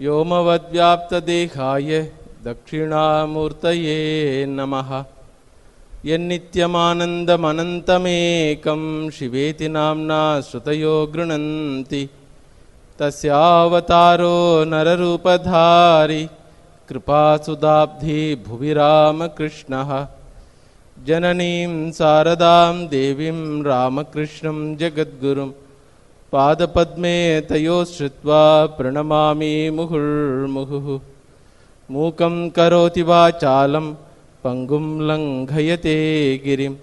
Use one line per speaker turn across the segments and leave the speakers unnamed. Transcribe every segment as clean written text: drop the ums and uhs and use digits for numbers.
व्योमवद्व्याप्तदेहाय दक्षिणामूर्तये नमः। यन्नित्यमानन्दमनन्तमेकं शिवेति नाम्ना श्रुतयो गृह्णन्ति तस्यावतारो नररूपधारी कृपासुदाब्धि भुवि रामकृष्णः। जननीं शारदां देवीं रामकृष्णं जगद्गुरुं पादपद्मे तयोः श्रुत्वा प्रणमामि मुहुर्मुहुः। मूकं करोति वाचालं पंगुं लङ्घयते गिरिं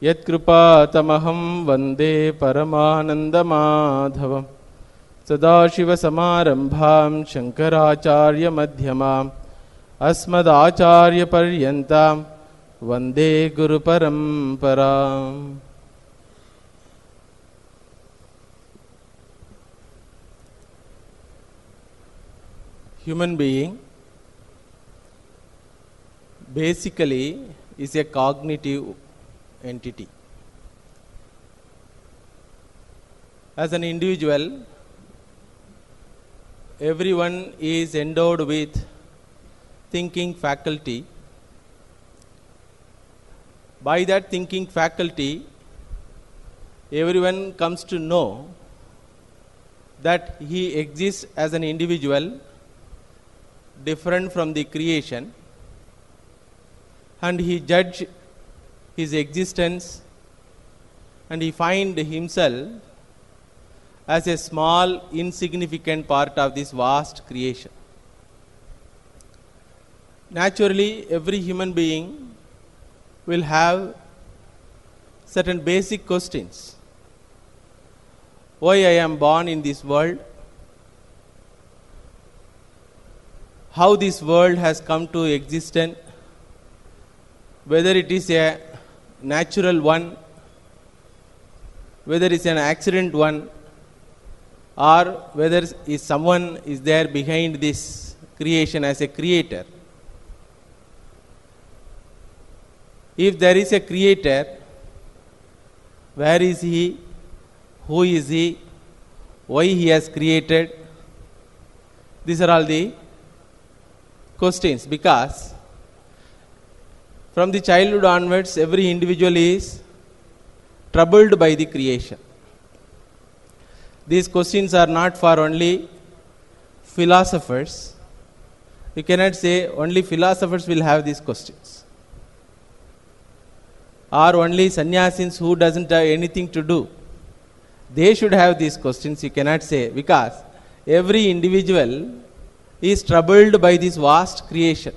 यत्कृपातमहं वन्दे परमानन्दमाधवम्। सदाशिवसमारम्भां शङ्कराचार्यमध्यमाम् अस्मदाचार्यपर्यन्तां वन्दे गुरुपरम्पराम्। Human being basically is a cognitive entity. As an individual, everyone is endowed with thinking faculty. By that thinking faculty, everyone comes to know that he exists as an individual different from the creation, and he judge his existence and he find himself as a small insignificant part of this vast creation. Naturally, every human being will have certain basic questions. Why I am born in this world? How this world has come to existence, whether it is a natural one, whether it's an accident one, or whether is someone is there behind this creation as a creator. If there is a creator, where is he? Who is he? Why he has created? These are all the questions, because from the childhood onwards every individual is troubled by the creation. These questions are not for only philosophers. You cannot say only philosophers will have these questions, or only sannyasis who doesn't have anything to do, they should have these questions. You cannot say, because every individual is troubled by this vast creation.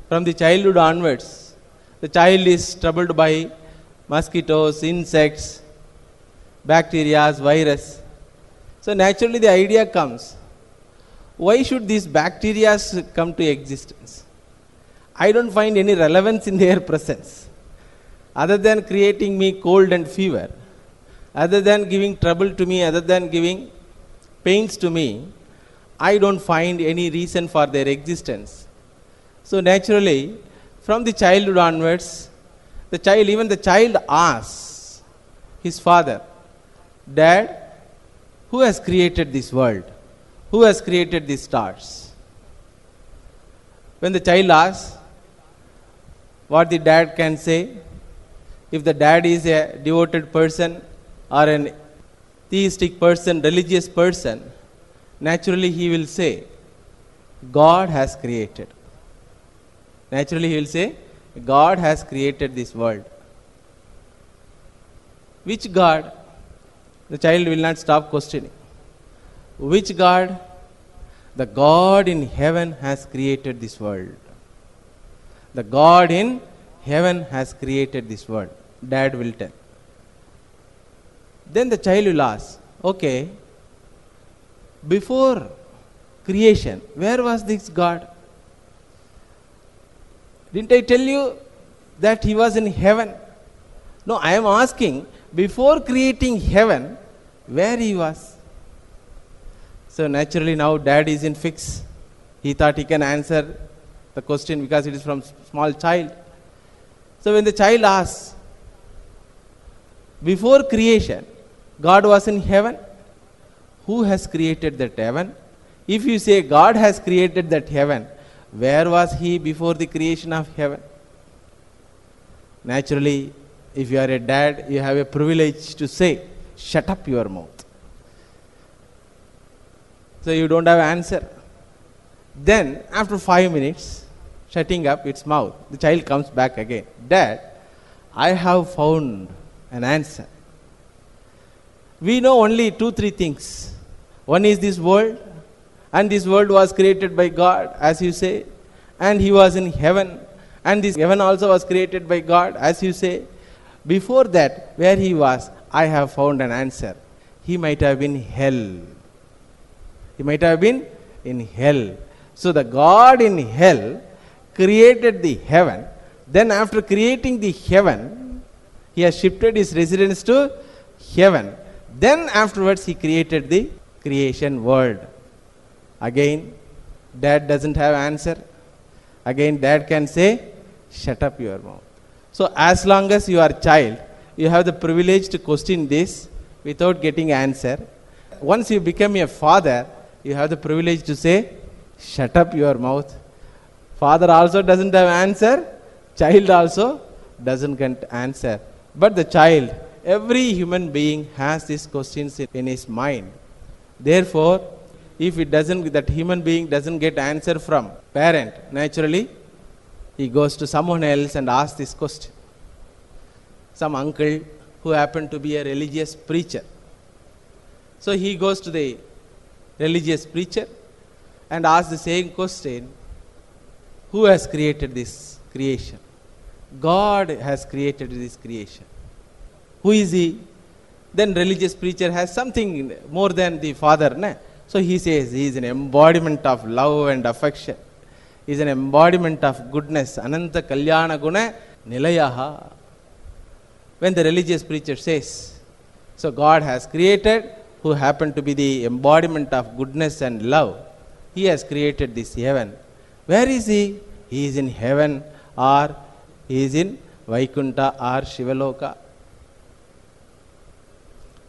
From the childhood onwards, the child is troubled by mosquitoes, insects, bacteria, virus. So naturally the idea comes, why should these bacteria come to existence? I don't find any relevance in their presence, other than creating me cold and fever, other than giving trouble to me, other than giving pains to me. I don't find any reason for their existence. So naturally, from the childhood onwards, even the child asks his father, Dad, who has created this world? Who has created these stars? When the child asks, what the dad can say, if the dad is a devoted person or an theistic person, religious person, naturally he will say, God has created. Naturally he will say, God has created this world. Which God? The child will not stop questioning. Which God? The God in heaven has created this world. The God in heaven has created this world. Dad will tell. Then the child will ask, okay, before creation, where was this God? Didn't I tell you that he was in heaven? No, I am asking, before creating heaven, where he was? So naturally now dad is in fix. He thought he can answer the question because it is from small child. So when the child asks, before creation, God was in heaven. Who has created that heaven? If you say God has created that heaven, where was he before the creation of heaven? Naturally, if you are a dad, you have a privilege to say, shut up your mouth. So you don't have answer. Then, after 5 minutes, shutting up its mouth, the child comes back again. Dad, I have found an answer. We know only 2-3 things. One is this world, and this world was created by God, as you say, and he was in heaven, and this heaven also was created by God, as you say. Before that, where he was, I have found an answer. He might have been hell. He might have been in hell. So the God in hell created the heaven. Then after creating the heaven, he has shifted his residence to heaven. Then afterwards he created the creation world. Again, dad doesn't have answer. Again, dad can say, shut up your mouth. So as long as you are a child, you have the privilege to question this without getting answer. Once you become a father, you have the privilege to say, shut up your mouth. Father also doesn't have answer. Child also doesn't get answer. But the child, every human being has these questions in his mind. Therefore, if that human being doesn't get answer from parent, naturally, he goes to someone else and asks this question. Some uncle who happened to be a religious preacher. So he goes to the religious preacher and asks the same question. Who has created this creation? God has created this creation. Who is he? Then religious preacher has something more than the father. Na? So he says he is an embodiment of love and affection. He is an embodiment of goodness. Ananta Kalyana Guna Nilayaha. When the religious preacher says, so God has created, who happened to be the embodiment of goodness and love. He has created this heaven. Where is he? He is in heaven, or he is in Vaikunta or Shivaloka.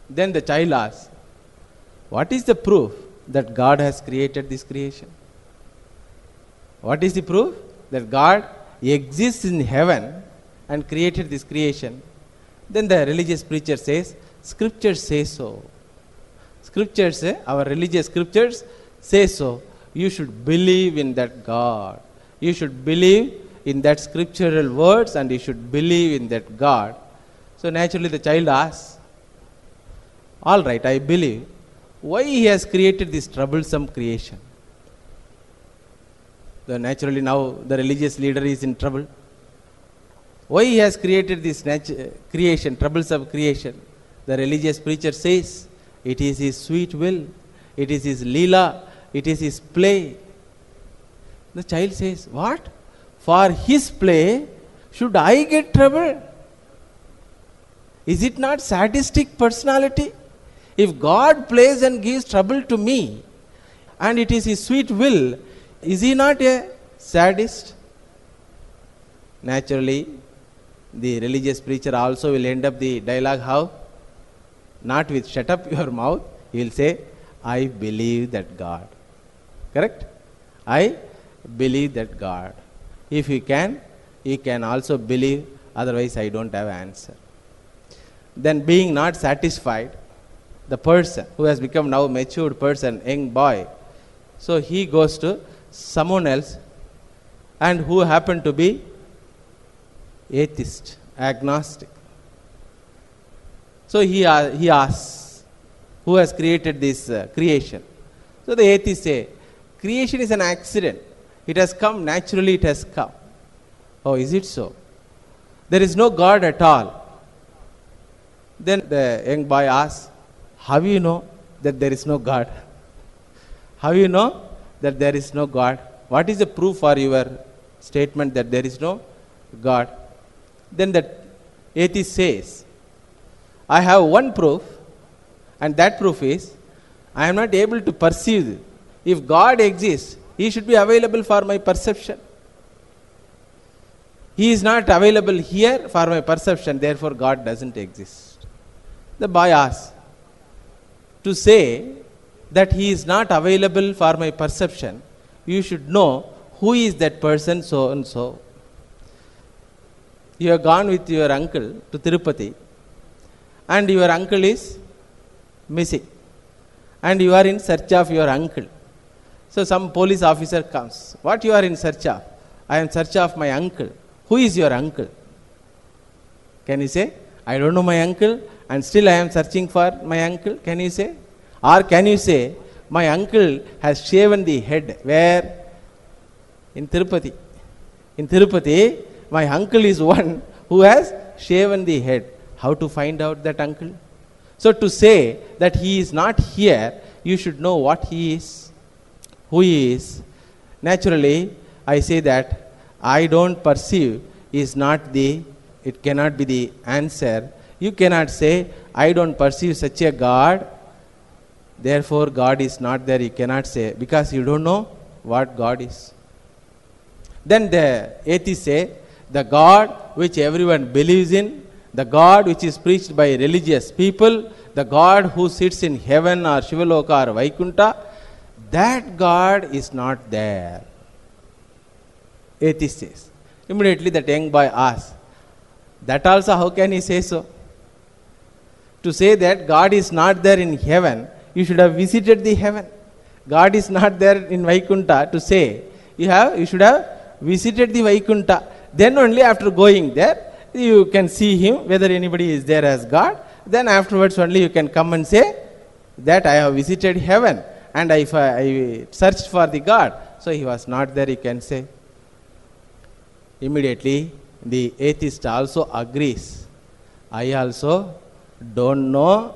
Then the child asks, what is the proof that God has created this creation? What is the proof that God exists in heaven and created this creation? Then the religious preacher says, scriptures say so. Scriptures say, our religious scriptures say so. You should believe in that God. You should believe in that scriptural words, and you should believe in that God. So naturally the child asks, all right, I believe. Why he has created this troublesome creation? Naturally now the religious leader is in trouble. Why he has created this creation, troublesome creation? The religious preacher says, it is his sweet will. It is his leela. It is his play. The child says, what? For his play, should I get trouble? Is it not sadistic personality? If God plays and gives trouble to me, and it is his sweet will, is he not a sadist? Naturally, the religious preacher also will end up the dialogue how? Not with shut up your mouth. He will say, I believe that God. Correct? I believe that God. If you can also believe, otherwise I don't have answer. Then being not satisfied, the person who has become now matured person, young boy, so he goes to someone else, and who happened to be atheist, agnostic. So he asks, who has created this creation? So the atheists say, creation is an accident. It has come, naturally it has come. Oh, is it so? There is no God at all. Then the young boy asks, how you know that there is no God? How you know that there is no God? What is the proof for your statement that there is no God? Then the atheist says, I have one proof, and that proof is, I am not able to perceive. If God exists, he should be available for my perception. He is not available here for my perception, therefore God doesn't exist. The boy asks, to say that he is not available for my perception, you should know who is that person so and so. You have gone with your uncle to Tirupati and your uncle is missing and you are in search of your uncle. So some police officer comes. What you are in search of? I am in search of my uncle. Who is your uncle? Can you say, I don't know my uncle and still I am searching for my uncle? Can you say? Or can you say, my uncle has shaven the head? Where? In Tirupati. In Tirupati, my uncle is one who has shaven the head. How to find out that uncle? So to say that he is not here, you should know what he is, who he is. Naturally, I say that I don't perceive is not the, it cannot be the answer. You cannot say, I don't perceive such a God, therefore God is not there. You cannot say, because you don't know what God is. Then the atheists say, the God which everyone believes in, the God which is preached by religious people, the God who sits in heaven or Shivaloka or Vaikunta, that God is not there. Atheist says. Immediately that young boy asks, that also how can he say so? To say that God is not there in heaven, you should have visited the heaven. God is not there in Vaikunta, to say you should have visited the Vaikunta. Then only after going there, you can see him, whether anybody is there as God. Then afterwards only you can come and say that I have visited heaven and I searched for the God. So he was not there, you can say. Immediately the atheist also agrees. I also don't know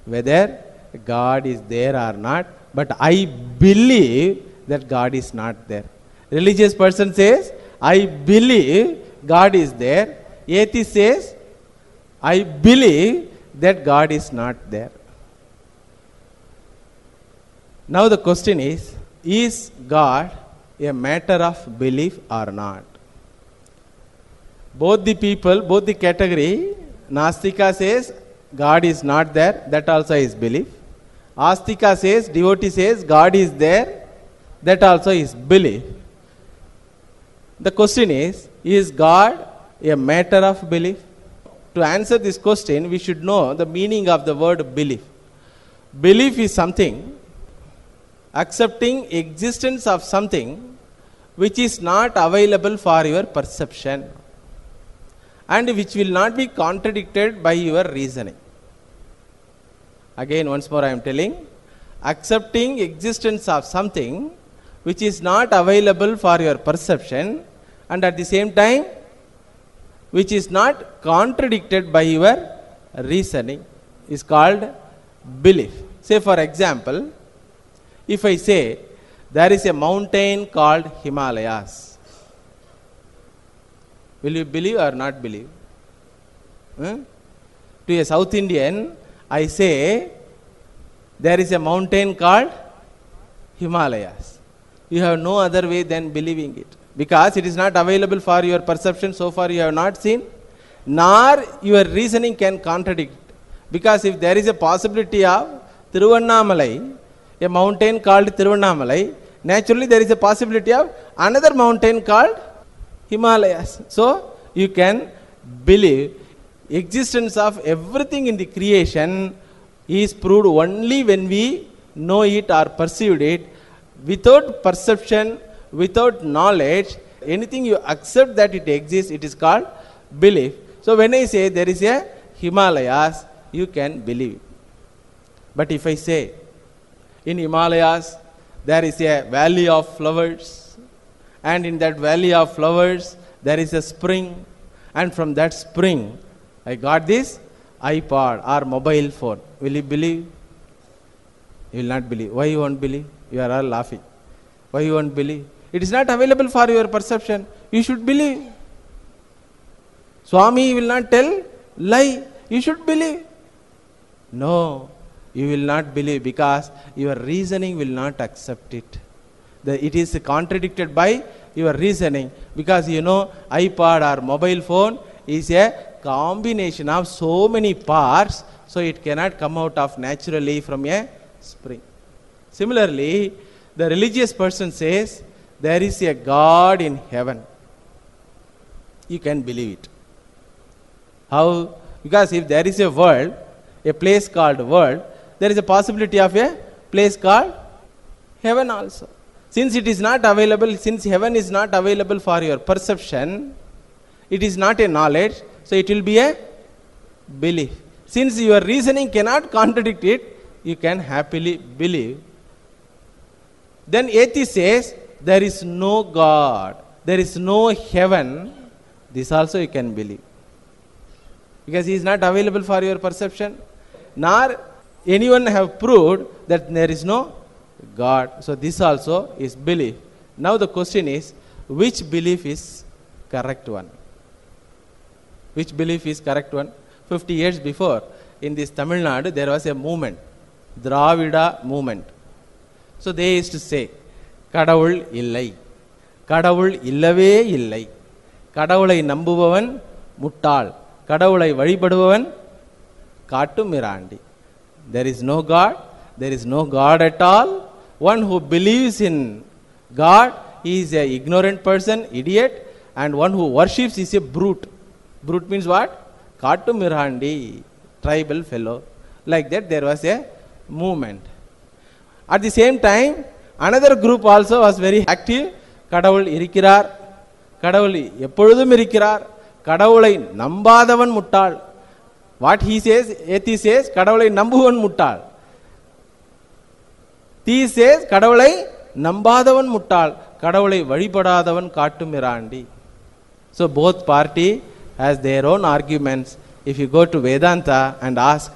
whether God is there or not, but I believe that God is not there. Religious person says, I believe God is there. Atheist says, I believe that God is not there. Now the question is God a matter of belief or not? Both the people, both the category, Nastika says God is not there, that also is belief. Astika says, devotee says God is there, that also is belief. The question is God a matter of belief? To answer this question, we should know the meaning of the word belief. Belief is something, accepting existence of something which is not available for your perception and which will not be contradicted by your reasoning. Again, once more I am telling, accepting existence of something which is not available for your perception and at the same time which is not contradicted by your reasoning is called belief. Say for example, if I say there is a mountain called Himalayas, will you believe or not believe? To a South Indian, I say there is a mountain called Himalayas. You have no other way than believing it, because it is not available for your perception. So far you have not seen, nor your reasoning can contradict it. Because if there is a possibility of Tiruvannamalai, a mountain called Tiruvannamalai, naturally there is a possibility of another mountain called Himalayas. So you can believe existence of everything in the creation is proved only when we know it or perceived it. Without perception, without knowledge, anything you accept that it exists, it is called belief. So when I say there is a Himalayas, you can believe. But if I say in Himalayas there is a valley of flowers, and in that valley of flowers there is a spring, and from that spring I got this iPod or mobile phone, will you believe? You will not believe. Why you won't believe? You are all laughing. Why you won't believe? It is not available for your perception. You should believe. Swami will not tell lie. You should believe. No, you will not believe, because your reasoning will not accept it. It is contradicted by your reasoning, because you know iPod or mobile phone is a combination of so many parts, so it cannot come out of naturally from a spring. Similarly, the religious person says, there is a God in heaven. You can believe it. How? Because if there is a world, a place called world, there is a possibility of a place called heaven also. Since it is not available, since heaven is not available for your perception, it is not a knowledge, so it will be a belief. Since your reasoning cannot contradict it, you can happily believe. Then atheist says, there is no God, there is no heaven. This also you can believe. Because he is not available for your perception. Nor anyone have proved that there is no God. So this also is belief. Now the question is, which belief is correct one? Which belief is correct one? 50 years before, in this Tamil Nadu, there was a movement, Dravida movement. So they used to say, Kadavul illai, Kadavul illave illai, Kadavulai nambuvavan muttal, Kadavulai vadipaduvavan Kattu Mirandi. There is no God, there is no God at all. One who believes in God is an ignorant person, idiot, and one who worships is a brute. Brute means what? Kattu Mirandi, tribal fellow. Like that there was a movement. At the same time, another group also was very active. Kadavul irikkirar, Kadavul eppozhudum irikkirar, Kadavulai nambadavan muttal. What he says, atheist says, Kadavulai nambuvan muttal. Theist says, Kadavulai nambadavan muttal, Kadavulai vadipadaadavan Kattu Mirandi. So both party has their own arguments. If you go to Vedanta and ask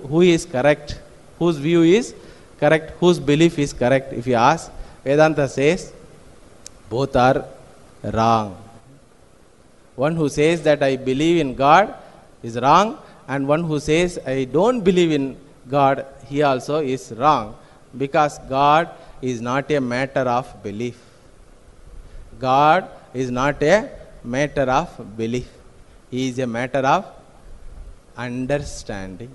who is correct, whose view is correct, whose belief is correct, if you ask, Vedanta says both are wrong. One who says that I believe in God is wrong, and one who says I don't believe in God, he also is wrong, because God is not a matter of belief. God is not a matter of belief. He is a matter of understanding.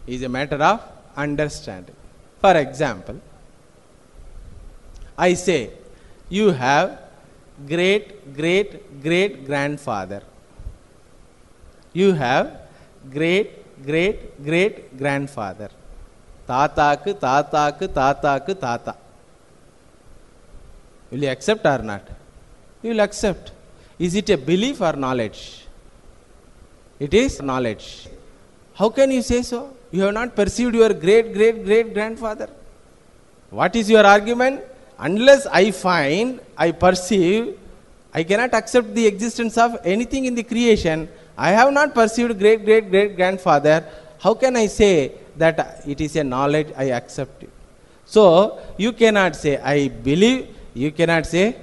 He is a matter of understanding. For example, I say, you have great great great grandfather. You have great great great grandfather. Tataku tataku tataku tata. Will you accept or not? You will accept. Is it a belief or knowledge? It is knowledge. How can you say so? You have not perceived your great great great grandfather. What is your argument? Unless I find, I perceive, I cannot accept the existence of anything in the creation. I have not perceived great great great grandfather. How can I say that it is a knowledge, I accept it? So you cannot say I believe, you cannot say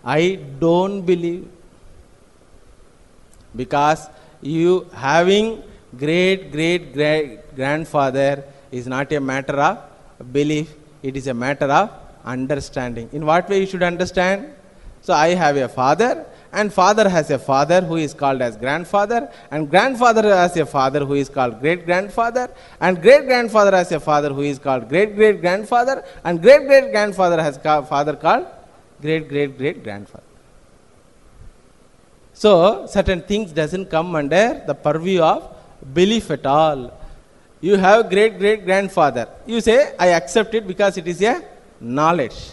I don't believe. Because you having great great great grandfather is not a matter of belief, it is a matter of understanding. In what way you should understand? So I have a father, and father has a father who is called as grandfather, and grandfather has a father who is called great grandfather, and great grandfather has a father who is called great great grandfather, and great great grandfather has a father called great great great grandfather. So certain things doesn't come under the purview of belief at all. You have great great grandfather. You say I accept it because it is a knowledge.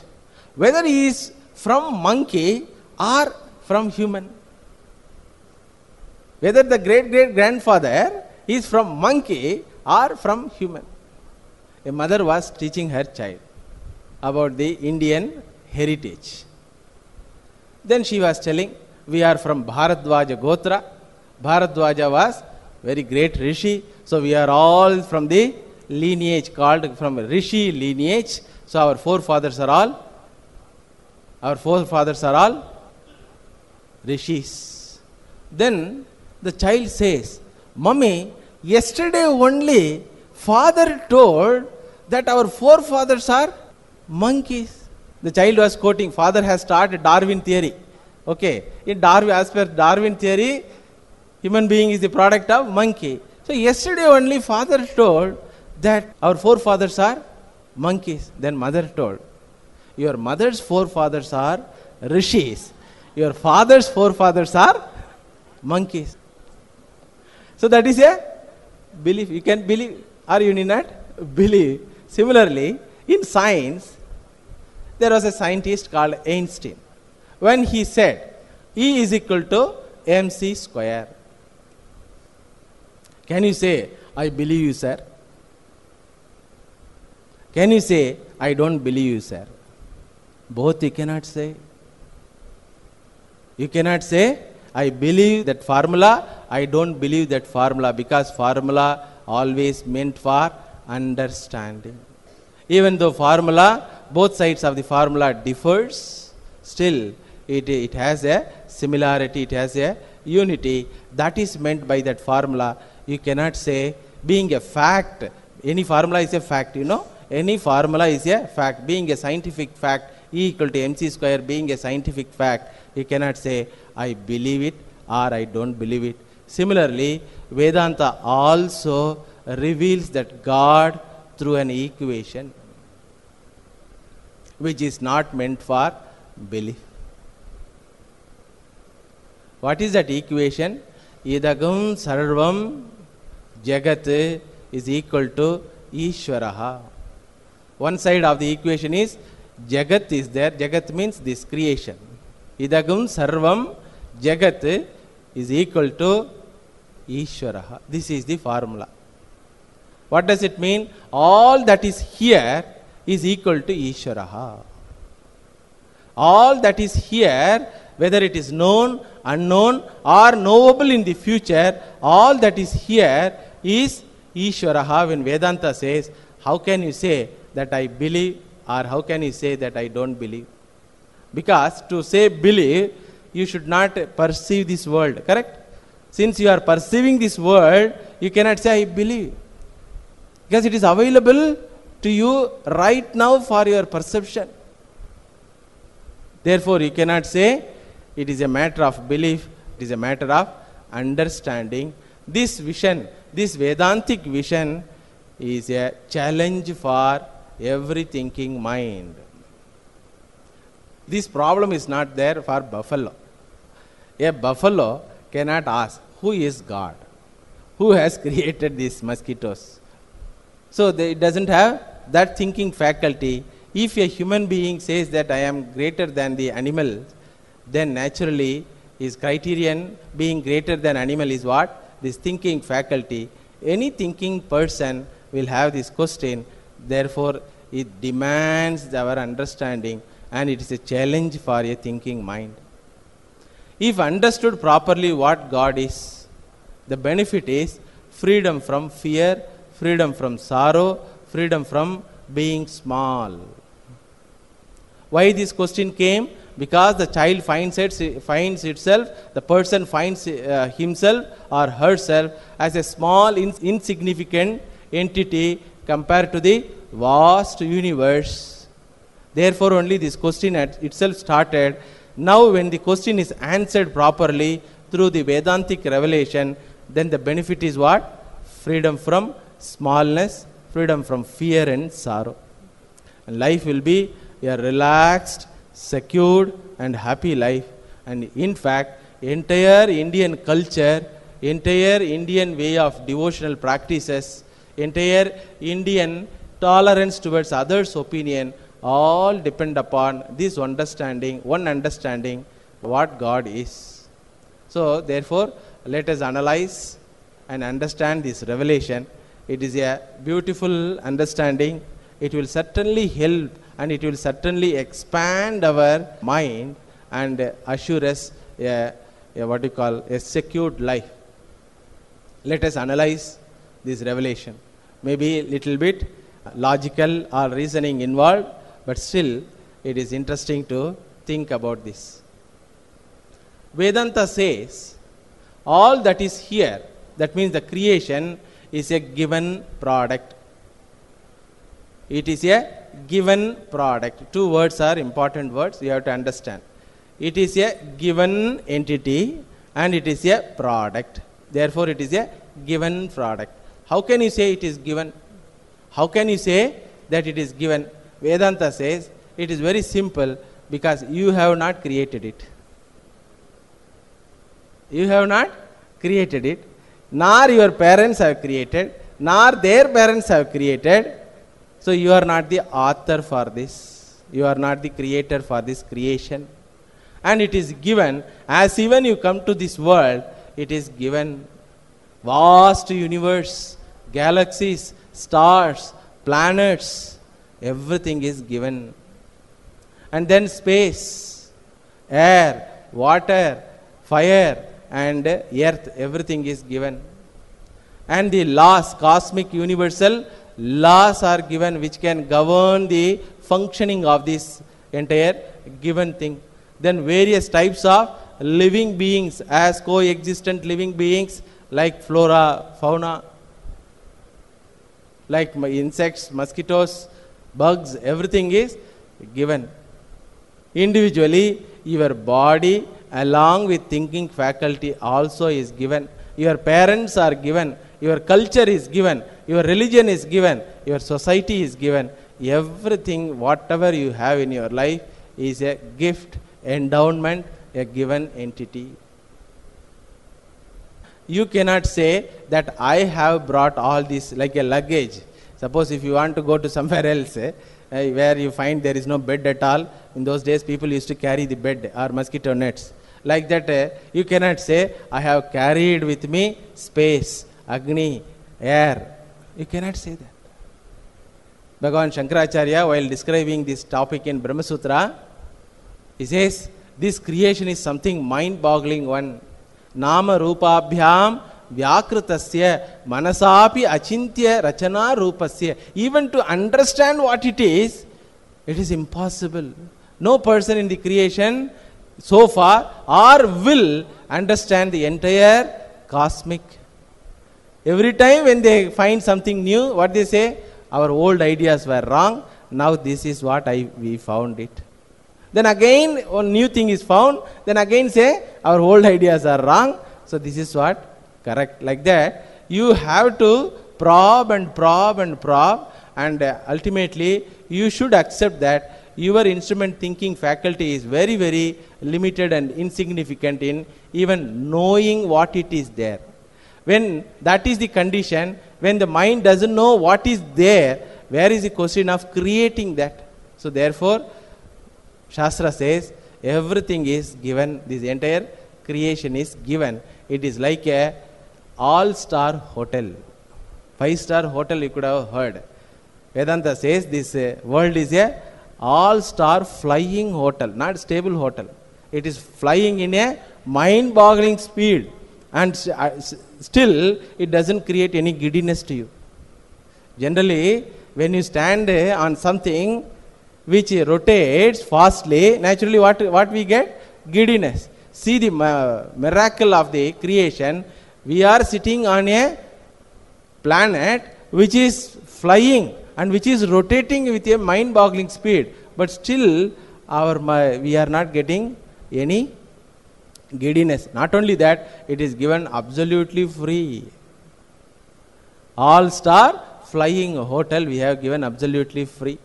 Whether he is from monkey or from human. Whether the great great grandfather is from monkey or from human. A mother was teaching her child about the Indian heritage. Then she was telling, we are from Bharadwaja Gotra. Bharadwaja was very great rishi. So we are all from the lineage called from rishi lineage. So our forefathers are all rishis. Then the child says, Mummy, yesterday only father told that our forefathers are monkeys. The child was quoting, father has started Darwin theory. Okay, in Darwin, as per Darwin theory, human being is the product of monkey. So yesterday only father told that our forefathers are monkeys. Then mother told, your mother's forefathers are rishis. Your father's forefathers are monkeys. So that is a belief. You can believe or you need not believe. Similarly, in science, there was a scientist called Einstein. When he said E is equal to mc square. Can you say, I believe you, sir? Can you say, I don't believe you, sir? Both you cannot say. You cannot say, I believe that formula, I don't believe that formula, because formula always meant for understanding. Even though formula, both sides of the formula differs, still it has a similarity, it has a unity. That is meant by that formula. You cannot say, being a fact, any formula is a fact, any formula is a fact. Being a scientific fact, E equal to mc square being a scientific fact, you cannot say, I believe it or I don't believe it. Similarly, Vedanta also reveals that God through an equation, which is not meant for belief. What is that equation? Idagam sarvam jagat is equal to Ishvaraha. One side of the equation is Jagat is there. Jagat means this creation. Idagam sarvam jagat is equal to Ishvaraha. This is the formula. What does it mean? All that is here is equal to Ishvaraha. All that is here, whether it is known, unknown or knowable in the future, all that is here is Ishvaraha. When Vedanta says, how can you say that I believe or how can you say that I don't believe? Because to say believe, you should not perceive this world, correct? Since you are perceiving this world, you cannot say I believe, because it is available to you right now for your perception. Therefore, you cannot say it is a matter of belief, it is a matter of understanding. This vision, this Vedantic vision is a challenge for every thinking mind. This problem is not there for buffalo. A buffalo cannot ask, who is God? Who has created these mosquitoes? So it doesn't have that thinking faculty. If a human being says that I am greater than the animal, then naturally his criterion being greater than animal is what? This thinking faculty. Any thinking person will have this question. Therefore, it demands our understanding, and it is a challenge for a thinking mind. If understood properly what God is, the benefit is freedom from fear, freedom from sorrow, freedom from being small. Why this question came? Because the child finds itself, the person finds himself or herself as a small, insignificant entity compared to the vast universe. Therefore, only this question itself started. Now, when the question is answered properly through the Vedantic revelation, then the benefit is what? Freedom from smallness, freedom from fear and sorrow. And life will be a relaxed, secured and happy life. And in fact, entire Indian culture, entire Indian way of devotional practices, entire Indian tolerance towards others' opinion, all depend upon this understanding, one understanding what God is. So therefore, let us analyze and understand this revelation. It is a beautiful understanding. It will certainly help and it will certainly expand our mind and assure us a secured life. Let us analyze this revelation. Maybe little bit logical or reasoning involved, but still it is interesting to think about this. Vedanta says all that is here, that means the creation, is a given product. It is a given product. Two words are important words you have to understand. It is a given entity and it is a product. Therefore, it is a given product. How can you say it is given? How can you say that it is given? Vedanta says it is very simple, because you have not created it. You have not created it, nor your parents have created, nor their parents have created. So you are not the author for this. You are not the creator for this creation. And it is given, as even you come to this world, it is given. Vast universe, galaxies, stars, planets, everything is given. And then space, air, water, fire, and earth, everything is given. And the laws, cosmic universal laws are given, which can govern the functioning of this entire given thing. Then various types of living beings as coexistent living beings, like flora, fauna, like insects, mosquitoes, bugs, everything is given. Individually, your body along with thinking faculty also is given. Your parents are given. Your culture is given. Your religion is given. Your society is given. Everything, whatever you have in your life, is a gift, endowment, a given entity. You cannot say that I have brought all this like a luggage. Suppose if you want to go to somewhere else, where you find there is no bed at all. In those days, people used to carry the bed or mosquito nets. Like that, you cannot say, I have carried with me space, Agni, air. You cannot say that. Bhagavan Shankaracharya, while describing this topic in Brahma Sutra, he says, this creation is something mind-boggling one. Nama rupabhyam vyakritasya manasapi achintya rachana rupasya. Even to understand what it is impossible. No person in the creation so far or will understand the entire cosmic. Every time when they find something new, what they say? Our old ideas were wrong. Now this is what we found it. Then again, one new thing is found. Then again say, our old ideas are wrong. So this is what correct. Like that, you have to probe and probe and probe, and ultimately you should accept that your instrument thinking faculty is very, very limited and insignificant in even knowing what it is there. When that is the condition, when the mind doesn't know what is there, where is the question of creating that? So therefore, Shastra says everything is given, this entire creation is given. It is like a all-star hotel. 5-star hotel you could have heard. Vedanta says this world is a all-star flying hotel, not stable hotel. It is flying in a mind-boggling speed, and still it doesn't create any giddiness to you. Generally, when you stand on something which rotates fastly, naturally what we get? Giddiness. See the miracle of the creation. We are sitting on a planet which is flying and which is rotating with a mind-boggling speed, but still we are not getting any giddiness. Not only that, it is given absolutely free. All-star flying hotel we have given absolutely free.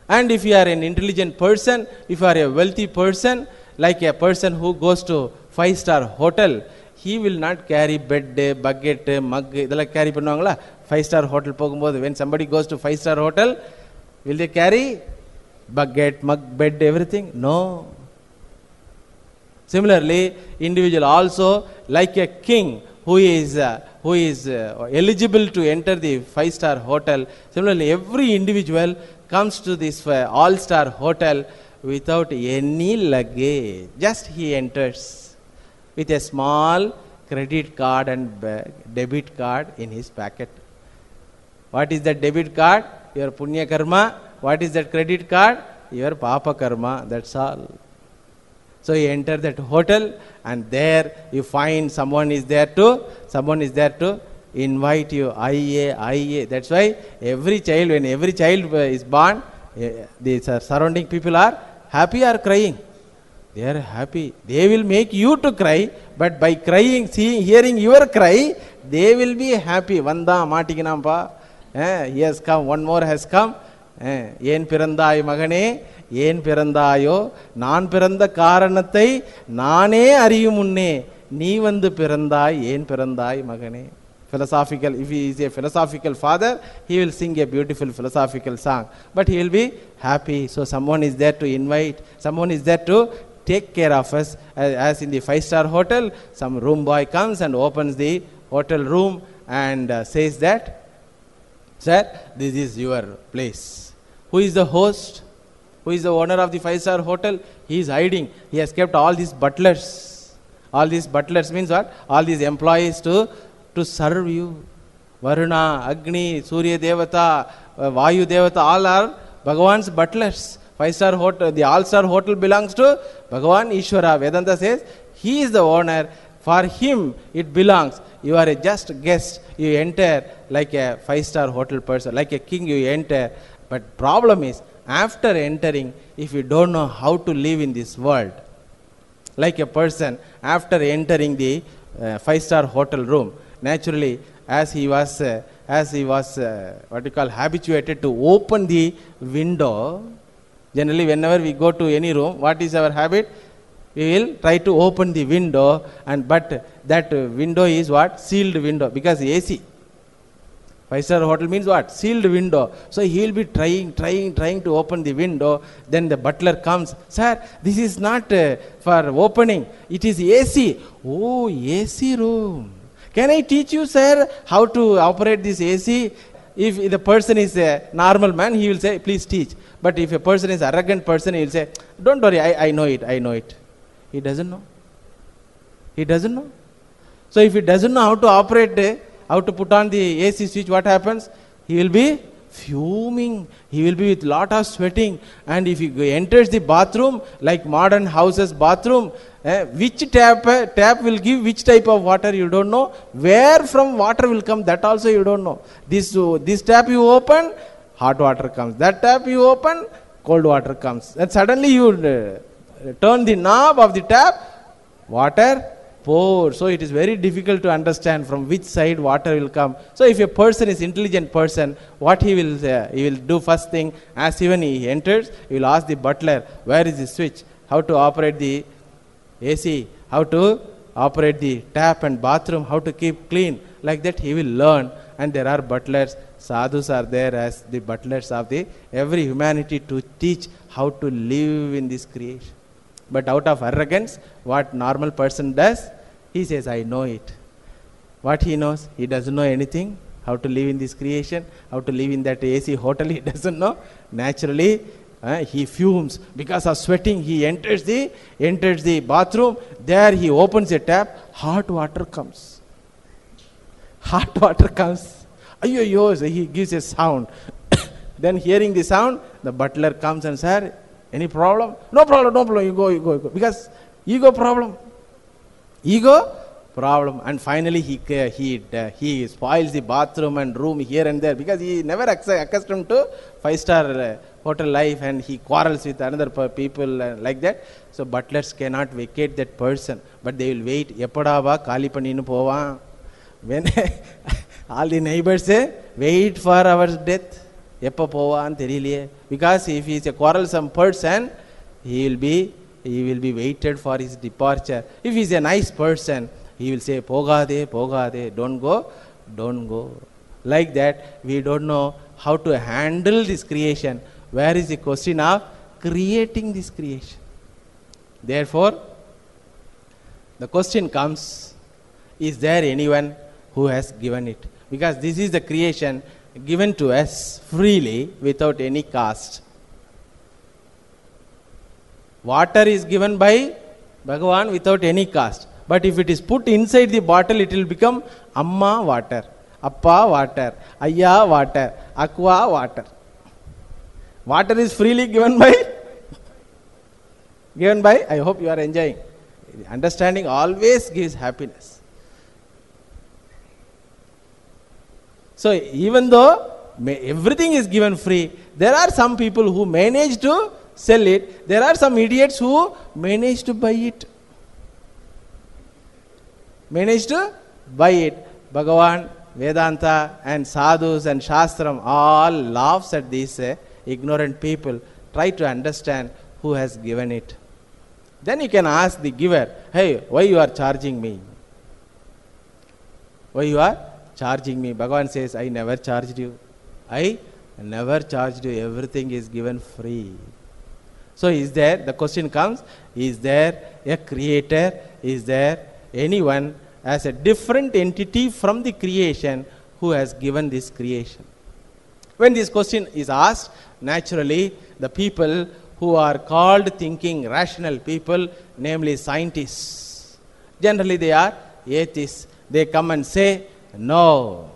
And if you are an intelligent person, if you are a wealthy person, like a person who goes to 5-star hotel, he will not carry bed, bucket, mug, idella carry pannuvangala. 5-star hotel pogumbodhu, when somebody goes to 5-star hotel, will they carry bucket, mug, bed, everything? No. Similarly, individual also, like a king who is eligible to enter the 5-star hotel. Similarly, every individual comes to this all-star hotel without any luggage. Just he enters with a small credit card and debit card in his pocket. What is that debit card? Your punya karma. What is that credit card? Your papa karma. That's all. So you enter that hotel, and there you find someone is there to invite you. Aye. That's why when every child is born, the surrounding people are happy or crying? They are happy. They will make you to cry, but by crying, hearing your cry, they will be happy. Vanda, Matikinampa. He has come, one more has come. ஏன் பிறந்தாய் மகனே, ஏன் பிறந்தாயோ, நான் பிறந்த காரணத்தை நானே அறியும் முன்னே நீ வந்து பிறந்தாய், ஏன் பிறந்தாய் மகனே. Philosophical, if he is a philosophical father, he will sing a beautiful philosophical song, but he will be happy. So someone is there to invite, someone is there to take care of us. As in the 5-star hotel, some room boy comes and opens the hotel room and says that, sir, this is your place. Who is the host? Who is the owner of the 5-star hotel? He is hiding. He has kept all these butlers. All these butlers means what? All these employees to serve you. Varuna, Agni, Surya Devata, Vayu Devata, all are Bhagavan's butlers. 5-star hotel, the all-star hotel belongs to Bhagavan Ishvara. Vedanta says he is the owner. For him it belongs. You are a just guest. You enter like a 5-star hotel person, like a king you enter. But problem is, after entering, if you don't know how to live in this world, like a person after entering the 5-star hotel room, naturally as he was what you call habituated to open the window. Generally whenever we go to any room, what is our habit? We will try to open the window, and but that window is what? Sealed window, because AC. 5-star hotel means what? Sealed window. So he will be trying to open the window. Then the butler comes, sir, this is not for opening, it is AC. Oh, AC room. Can I teach you, sir, how to operate this AC? If the person is a normal man, he will say, please teach. But if a person is arrogant person, he will say, don't worry, I know it. He doesn't know. So if he doesn't know how to operate, how to put on the AC switch, what happens? He will be fuming. He will be with lot of sweating. And if he enters the bathroom, like modern houses bathroom, which tap will give which type of water, you don't know. Where from water will come, that also you don't know. This tap you open, hot water comes. That tap you open, cold water comes. And suddenly you turn the knob of the tap, water pour. So it is very difficult to understand from which side water will come. So if a person is intelligent person, what he will do first thing, as even he enters, he will ask the butler, where is the switch, how to operate the AC, how to operate the tap and bathroom, how to keep clean. Like that he will learn. And there are butlers, sadhus are there as the butlers of the every humanity to teach how to live in this creation. But out of arrogance, what normal person does? He says, I know it. What he knows? He doesn't know anything. How to live in this creation, how to live in that AC hotel, he doesn't know. Naturally, he fumes because of sweating. He enters the bathroom. There he opens a tap. Hot water comes. Ayyo, so he gives a sound. Then hearing the sound, the butler comes and says, any problem? No problem. You go. Because ego problem. And finally he spoils the bathroom and room here and there, because he never accustomed to 5-star hotel life, and he quarrels with another people like that. So butlers cannot vacate that person, but they will wait. Epadava kali panninu pova. When all the neighbors say, wait for our death. Eppa pova an theriyaliye. Because if he is a quarrelsome person, he will be waited for his departure. If he is a nice person, he will say, pogade, don't go. Like that, we don't know how to handle this creation. Where is the question of creating this creation? Therefore, the question comes, is there anyone who has given it? Because this is the creation given to us freely without any cost. Water is given by Bhagavan without any cost. But if it is put inside the bottle, it will become Amma water, Appa water, Ayya water, Aqua water. Water is freely given by, I hope you are enjoying. Understanding always gives happiness. So even though everything is given free, there are some people who manage to sell it. There are some idiots who manage to buy it. Bhagavan Vedanta and sadhus and shastram all laughs at these ignorant people. Try to understand who has given it. Then you can ask the giver, hey, why you are charging me? Why you are charging me? Bhagavan says, I never charged you. I never charged you. Everything is given free. So is there, the question comes, is there a creator? Is there anyone as a different entity from the creation who has given this creation? When this question is asked, naturally the people who are called thinking rational people, namely scientists, generally they are atheists. They come and say, no,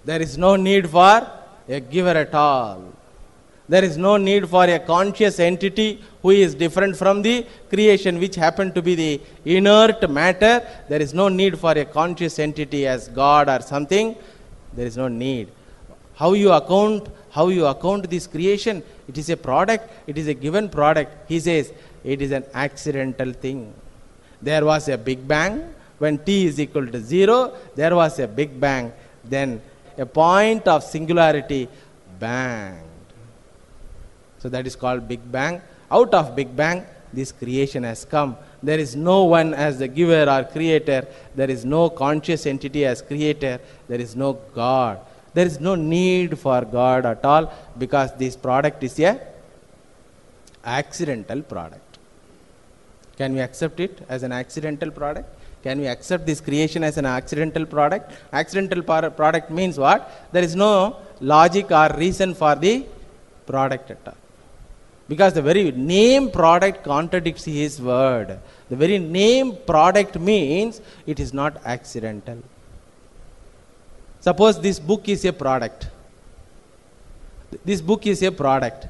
there is no need for a giver at all. There is no need for a conscious entity who is different from the creation, which happened to be the inert matter. There is no need for a conscious entity as God or something. There is no need. How you account this creation? It is a product. It is a given product. He says it is an accidental thing. There was a Big Bang. When t is equal to 0, there was a Big Bang. Then a point of singularity banged. So that is called Big Bang. Out of Big Bang, this creation has come. There is no one as the giver or creator. There is no conscious entity as creator. There is no God. There is no need for God at all, because this product is a accidental product. Can we accept it as an accidental product? Can we accept this creation as an accidental product? Accidental product means what? There is no logic or reason for the product at all. Because the very name product contradicts his word. The very name product means it is not accidental. Suppose this book is a product. This book is a product.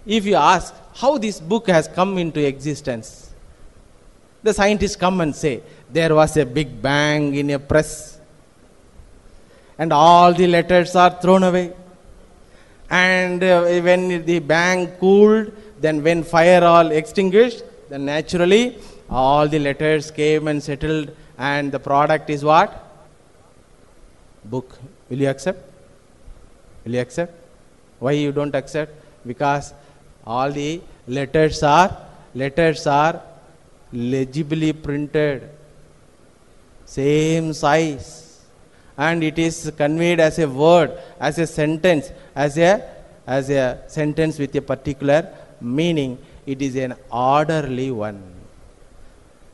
If you ask how this book has come into existence, the scientists come and say, there was a Big Bang in a press and all the letters are thrown away. And when the bang cooled, then when fire all extinguished, then naturally all the letters came and settled, and the product is what? Book. Will you accept? Will you accept? Why you don't accept? Because all the letters are legibly printed, same size, and it is conveyed as a word, as a sentence, as a sentence with a particular meaning. It is an orderly one.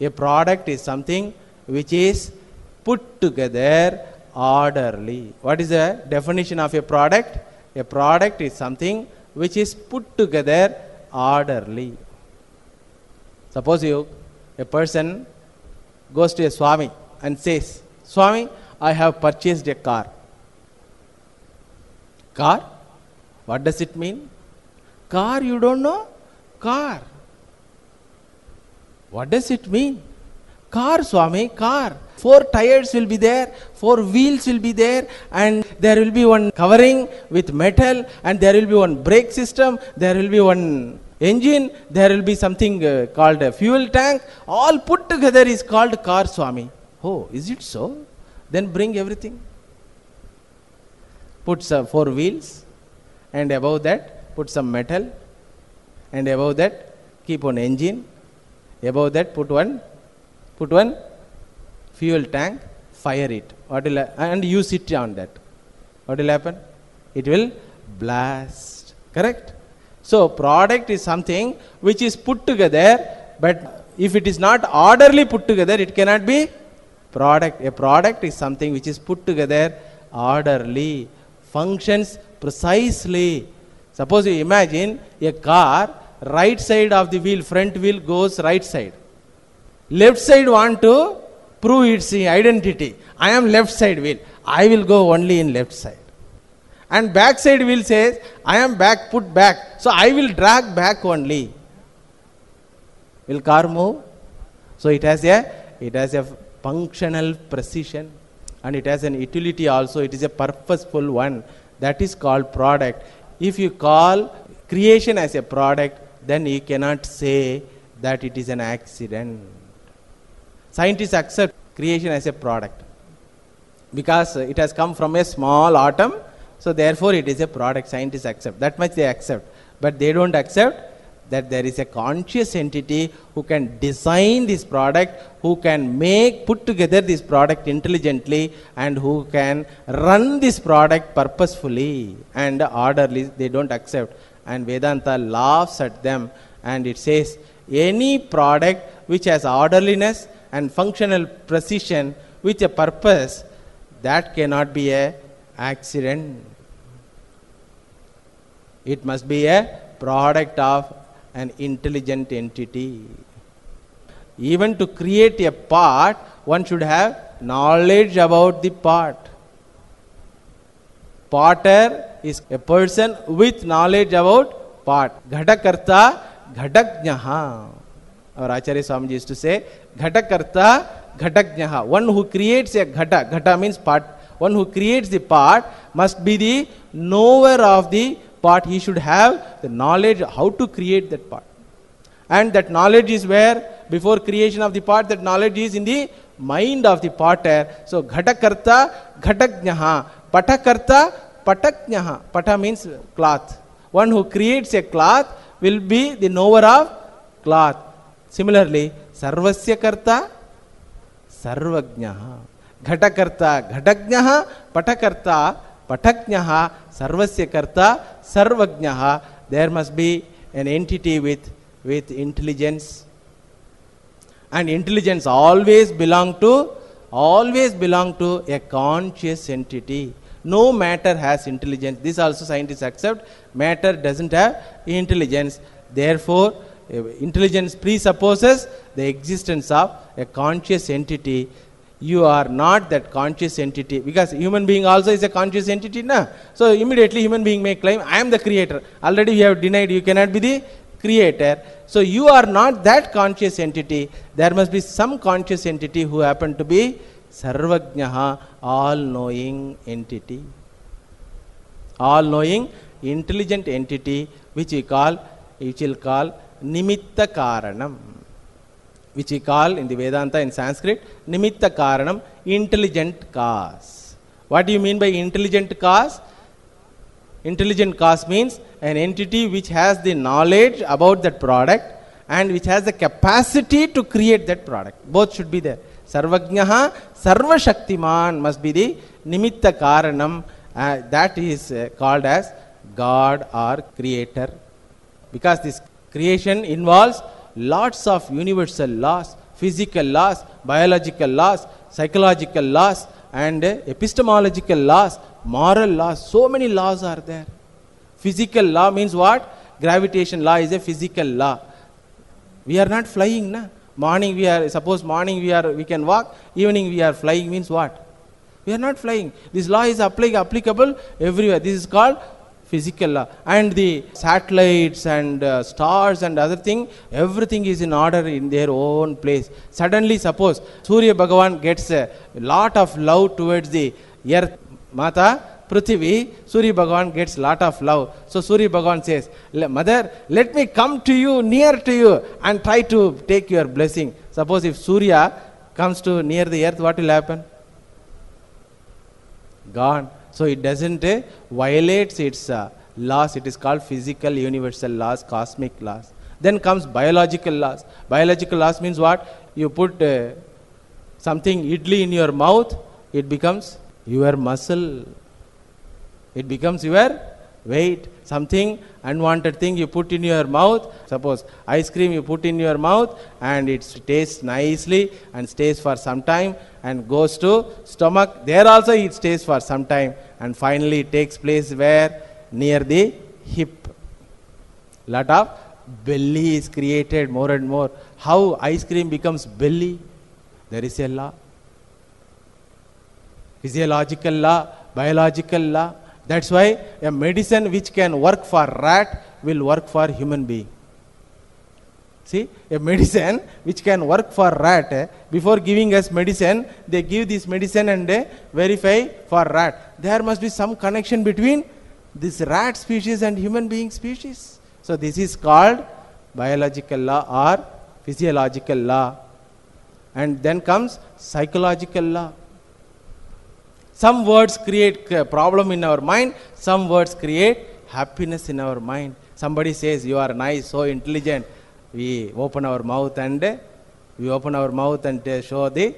A product is something which is put together orderly. What is the definition of a product? A product is something which is put together orderly. Suppose a person goes to a Swami and says, Swami, I have purchased a car. Car? What does it mean? Car, you don't know? Car. What does it mean? Car, Swami, car. 4 tires will be there, 4 wheels will be there, and there will be one covering with metal, and there will be one brake system, there will be one engine, there will be something called a fuel tank. All put together is called car, Swami. Oh, is it so? Then bring everything. Put some 4 wheels, and above that put some metal, and above that keep one engine, above that put one fuel tank, fire it. And you sit on that. What will happen? It will blast. Correct? So product is something which is put together, but if it is not orderly put together, it cannot be product. A product is something which is put together orderly, functions precisely. Suppose you imagine a car, right side of the wheel, front wheel goes right side. Left side want to prove its identity. I am left side wheel. I will go only in left side. And back side wheel says, I am back, put back. So I will drag back only. Will car move? So it has a functional precision, and it has an utility also. It is a purposeful one. That is called product. If you call creation as a product, then you cannot say that it is an accident. Scientists accept creation as a product. because it has come from a small atom, so therefore it is a product. Scientists accept. That much they accept. But they don't accept that there is a conscious entity who can design this product, who can put together this product intelligently, and who can run this product purposefully and orderly. They don't accept. And Vedanta laughs at them, and it says, any product which has orderliness and functional precision with a purpose, that cannot be a accident. It must be a product of an intelligent entity. Even to create a part, one should have knowledge about the part. Potter is a person with knowledge about part. Ghatakarta, Ghatagnaha. Our Acharya Swamiji used to say, Ghatakarta, Ghatagnaha. One who creates a ghata, ghata means part. One who creates the part must be the knower of the part. He should have the knowledge how to create that part. And that knowledge is where, before creation of the part, that knowledge is in the mind of the potter. So, Ghatakarta, Ghatagnaha. Patakarta, Pataknyaha. Pata means cloth. One who creates a cloth will be the knower of cloth. Similarly, Sarvasya Karta, Sarvagnaha. Ghatakarta, Ghatagnaha. Patakarta, Pataknyaha. Sarvasya Karta, Sarvagnaha. There must be an entity with intelligence. And intelligence always belong to a conscious entity. No matter has intelligence. This also scientists accept. Matter doesn't have intelligence. Therefore, intelligence presupposes the existence of a conscious entity. You are not that conscious entity, because human being also is a conscious entity, na? So immediately human being may claim, I am the creator. Already we have denied you cannot be the creator. So you are not that conscious entity. There must be some conscious entity who happen to be Sarvagnaha, all-knowing entity. All-knowing, intelligent entity, which we will call Nimitta Karanam. Which we call in the Vedanta in Sanskrit, Nimitta Karanam, intelligent cause. What do you mean by intelligent cause? Intelligent cause means an entity which has the knowledge about that product and which has the capacity to create that product. Both should be there. Sarvagnaha, Sarvashaktiman must be the Nimitta Karanam. That is called as God or Creator. Because this creation involves lots of universal laws, physical laws, biological laws, psychological laws, and epistemological laws, moral laws. So many laws are there. Physical law means what? Gravitation law is a physical law. We are not flying, na? Morning we can walk, evening we are flying means what? We are not flying. This law is applicable everywhere. This is called physical law. And the satellites and stars and other thing, everything is in order in their own place. Suddenly suppose Surya Bhagavan gets a lot of love towards the earth, Mata, Prithvi, Surya Bhagavan gets lot of love. So Surya Bhagavan says, Mother, let me come to you, near to you, and try to take your blessing. Suppose if Surya comes to near the earth, what will happen? Gone. So it doesn't violate its laws. It is called physical universal laws, cosmic laws. Then comes biological laws. Biological laws means what? You put something idli in your mouth, it becomes your muscle. It becomes your weight. Something unwanted thing you put in your mouth. Suppose ice cream you put in your mouth and it tastes nicely and stays for some time and goes to stomach. There also it stays for some time and finally it takes place where? Near the hip. Lot of belly is created more and more. How ice cream becomes belly? There is a law. Physiological law, biological law. That's why a medicine which can work for rat will work for human being. See, a medicine which can work for rat, before giving us medicine, they give this medicine and verify for rat. There must be some connection between this rat species and human being species. So this is called biological law or physiological law. And then comes psychological law. Some words create problem in our mind, some words create happiness in our mind. Somebody says you are nice, so intelligent, we open our mouth and show the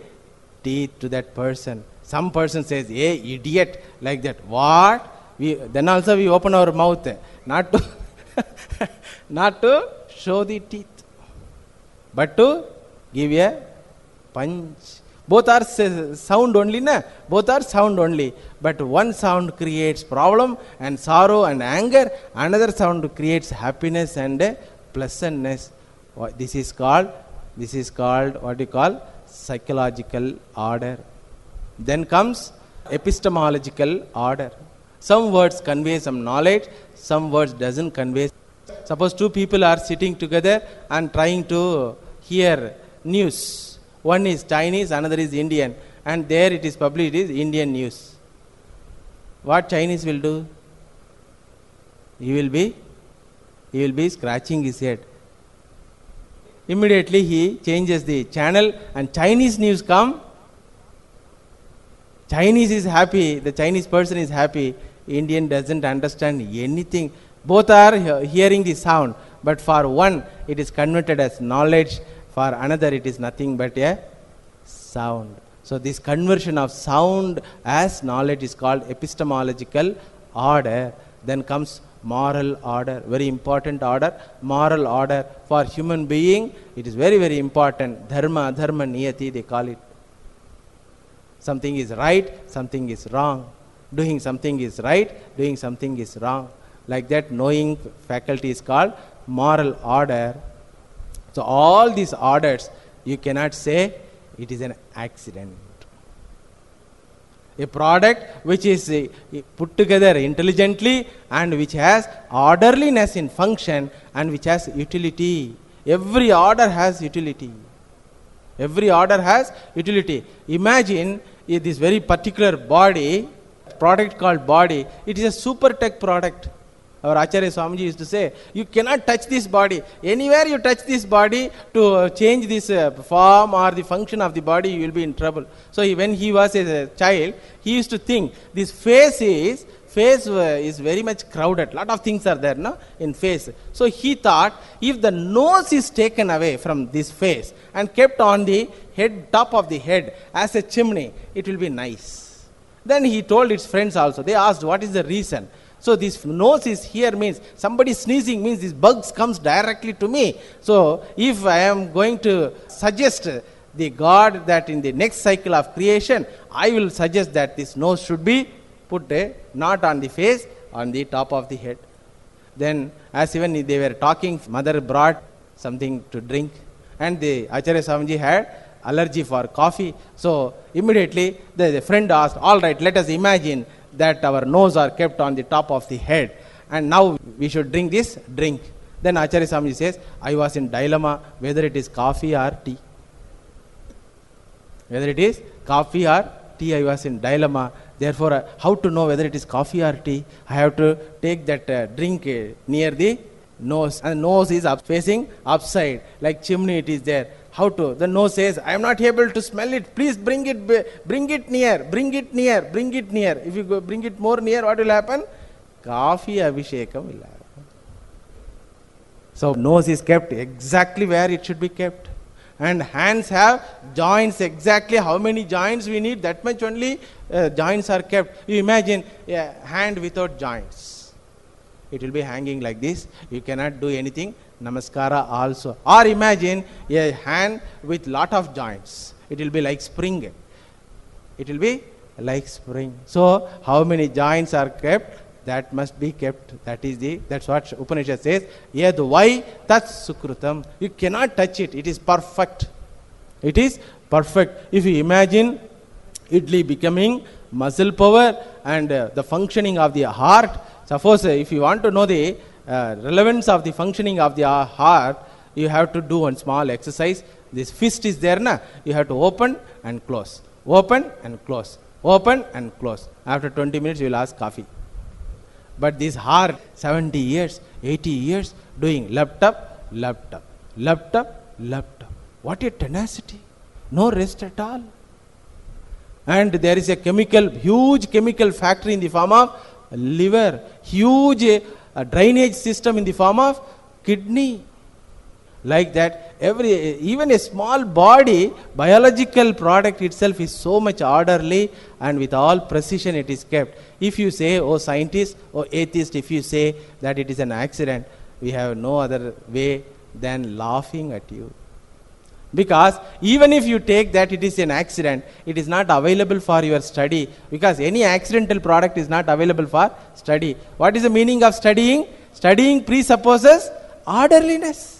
teeth to that person. Some person says, hey idiot, like that. What? Then also we open our mouth, not to not to show the teeth, but to give a punch. Both are sound only, na? Both are sound only. But one sound creates problem and sorrow and anger. Another sound creates happiness and pleasantness. This is called what you call psychological order. Then comes epistemological order. Some words convey some knowledge, some words doesn't convey. Suppose two people are sitting together and trying to hear news. One is Chinese, another is Indian, and there it is published, it is Indian news. What Chinese will do? He will be scratching his head. Immediately he changes the channel and Chinese news come. Chinese is happy, the Chinese person is happy. Indian doesn't understand anything. Both are hearing the sound, but for one it is converted as knowledge, for another it is nothing but a sound. So this conversion of sound as knowledge is called epistemological order. Then comes moral order, very important order. Moral order for human being, it is very, very important. Dharma, adharma, niyati, they call it. Something is right, something is wrong. Doing something is right, doing something is wrong. Like that, knowing faculty is called moral order. So all these orders, you cannot say it is an accident. A product which is put together intelligently and which has orderliness in function and which has utility. Every order has utility. Every order has utility. Imagine this very particular body, product called body, it is a super tech product. Our Acharya Swamiji used to say, you cannot touch this body. Anywhere you touch this body to change this form or the function of the body, you will be in trouble. So when he was a child, he used to think this face is very much crowded. Lot of things are there, no, in face. So he thought, if the nose is taken away from this face and kept on the head, top of the head as a chimney, it will be nice. Then he told his friends also. They asked, what is the reason? So this nose is here means somebody sneezing means this bugs comes directly to me. So if I am going to suggest the God that in the next cycle of creation, I will suggest that this nose should be put not on the face, on the top of the head. Then as even they were talking, mother brought something to drink and the Acharya Swamiji had allergy for coffee. So immediately the friend asked, all right, let us imagine that our nose are kept on the top of the head and now we should drink this drink. Then Acharya Swamiji says, I was in dilemma whether it is coffee or tea. Whether it is coffee or tea, I was in dilemma. Therefore, how to know whether it is coffee or tea? I have to take that drink near the nose, and the nose is facing upside, like chimney it is there. How to? The nose says, I am not able to smell it. Please bring it near, bring it near, bring it near. If you go bring it more near, what will happen? Coffee abhishekam will happen. So nose is kept exactly where it should be kept. And hands have joints, exactly how many joints we need, that much only joints are kept. You imagine a hand without joints. It will be hanging like this. You cannot do anything. Namaskara also. Or imagine a hand with lot of joints. It will be like spring. It will be like spring. So how many joints are kept? That must be kept. That's what Upanishad says. Yad vai tat sukrutam. You cannot touch it. It is perfect. It is perfect. If you imagine idli becoming muscle power and the functioning of the heart. Suppose if you want to know the relevance of the functioning of the heart, you have to do one small exercise. This fist is there, na? You have to open and close. Open and close. Open and close. After 20 minutes, you will ask coffee. But this heart, 70 years, 80 years, doing left up, left up, left up, left up. What a tenacity. No rest at all. And there is a huge chemical factory in the form of liver, huge drainage system in the form of kidney. Like that, even a small body, biological product itself is so much orderly and with all precision it is kept. If you say, oh scientist, oh atheist, if you say that it is an accident, we have no other way than laughing at you. Because even if you take that it is an accident, it is not available for your study, because any accidental product is not available for study. What is the meaning of studying? Studying presupposes orderliness.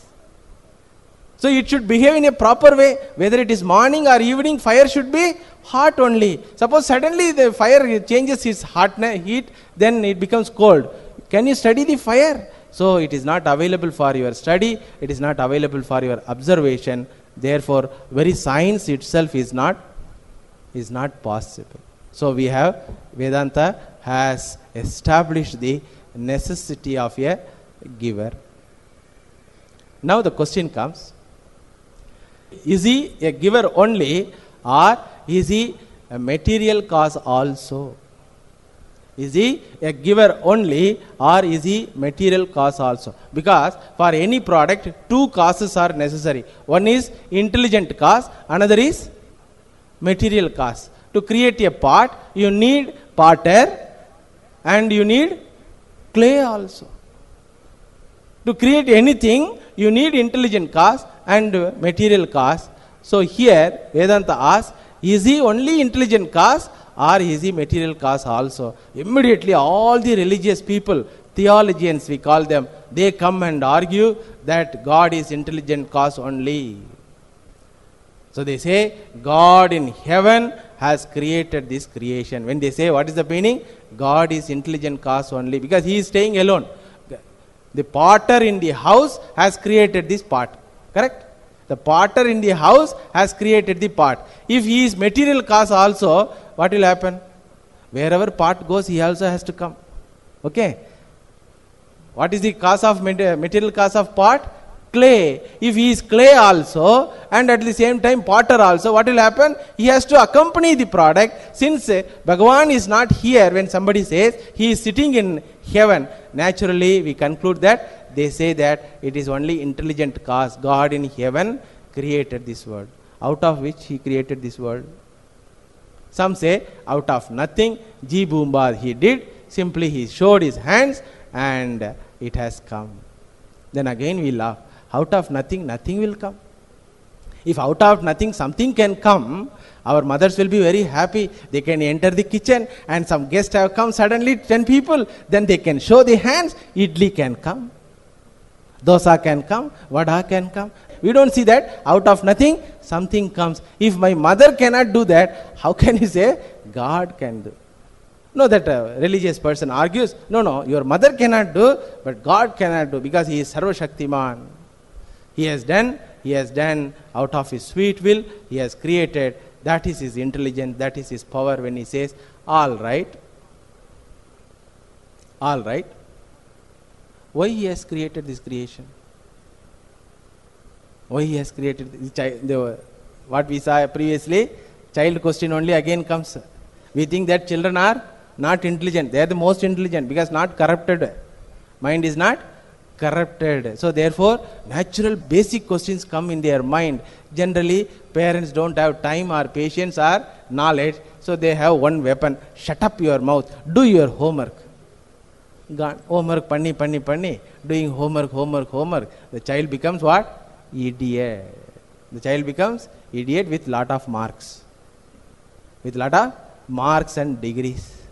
So it should behave in a proper way. Whether it is morning or evening, fire should be hot only. Suppose suddenly the fire changes its heat, then it becomes cold. Can you study the fire? So it is not available for your study, it is not available for your observation. Therefore, very science itself is not possible. So we have, Vedanta has established the necessity of a giver. Now the question comes, is he a giver only, or is he a material cause also? Is he a giver only, or is he material cause also? Because for any product, two causes are necessary. One is intelligent cause, another is material cause. To create a pot, you need potter and you need clay also. To create anything, you need intelligent cause and material cause. So here Vedanta asks, is he only intelligent cause, or is he material cause also? Immediately all the religious people, theologians we call them, they come and argue that God is intelligent cause only. So they say God in heaven has created this creation. When they say, what is the meaning? God is intelligent cause only, because he is staying alone. The potter in the house has created this pot. Correct? The potter in the house has created the pot. If he is material cause also, what will happen? Wherever pot goes, he also has to come. Okay? What is the cause of material cause of pot? Clay. If he is clay also, and at the same time potter also, what will happen? He has to accompany the product. Since Bhagavan is not here, when somebody says he is sitting in heaven, naturally we conclude that they say that it is only intelligent cause. God in heaven created this world. Out of which he created this world? Some say out of nothing. Ji Boomba he did. Simply he showed his hands and it has come. Then again we laugh. Out of nothing, nothing will come. If out of nothing something can come, our mothers will be very happy. They can enter the kitchen and some guests have come, suddenly 10 people. Then they can show the hands. Idli can come. Dosa can come. Vada can come. We don't see that. Out of nothing, something comes. If my mother cannot do that, how can you say God can do? No, that religious person argues, no, your mother cannot do, but God cannot do, because he is Sarva Shaktiman. He has done out of his sweet will, he has created. That is his intelligence, that is his power. When he says, all right. Why he has created this creation? Why he has created what we saw previously, child question only again comes. We think that children are not intelligent. They are the most intelligent, because not corrupted. Mind is not corrupted. So therefore, natural basic questions come in their mind. Generally, parents don't have time or patience or knowledge. So they have one weapon. Shut up your mouth. Do your homework. Homework, panni. Doing homework. The child becomes what? Idiot. The child becomes idiot with lot of marks. With lot of marks and degrees.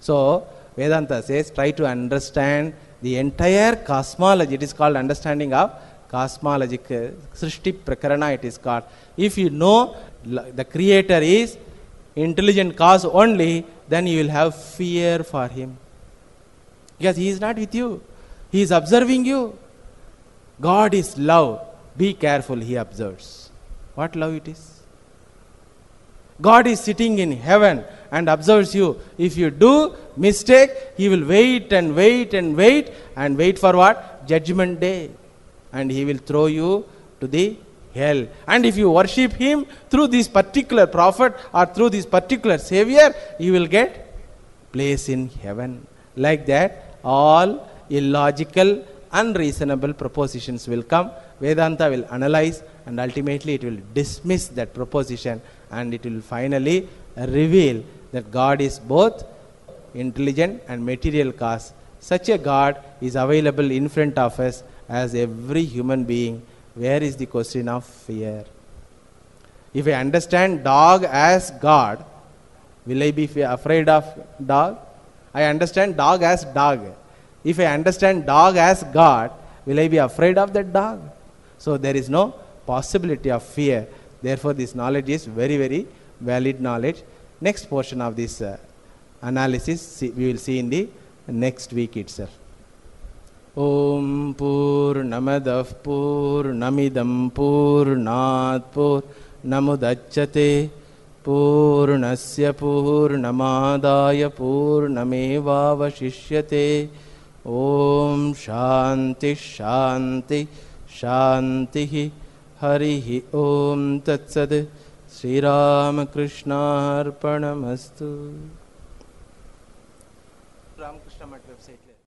So Vedanta says, try to understand the entire cosmology. It is called understanding of cosmologic Srishti Prakarana it is called. If you know the creator is intelligent cause only, then you will have fear for him. Because he is not with you. He is observing you. God is love. Be careful, he observes. What love it is? God is sitting in heaven and observes you. If you do mistake, he will wait for what? Judgment day. And he will throw you to the hell. And if you worship him through this particular prophet or through this particular savior, you will get place in heaven. Like that, all illogical, unreasonable propositions will come. Vedanta will analyze, and ultimately it will dismiss that proposition, and it will finally reveal that God is both intelligent and material cause. Such a God is available in front of us as every human being. Where is the question of fear? If I understand dog as God, will I be afraid of dog? I understand dog as dog. If I understand dog as God, will I be afraid of that dog? So there is no possibility of fear. Therefore, this knowledge is very, very valid knowledge. Next portion of this analysis we will see in the next week itself. Om Purnamadav Purnamidam Purnat Purnamudachyate Purnasya Purnamadaya Purnamevavashishyate. Om Shanti Shanti Shanti. Harihi Om Tat Sat. Sri Ramakrishna Arpanamastu.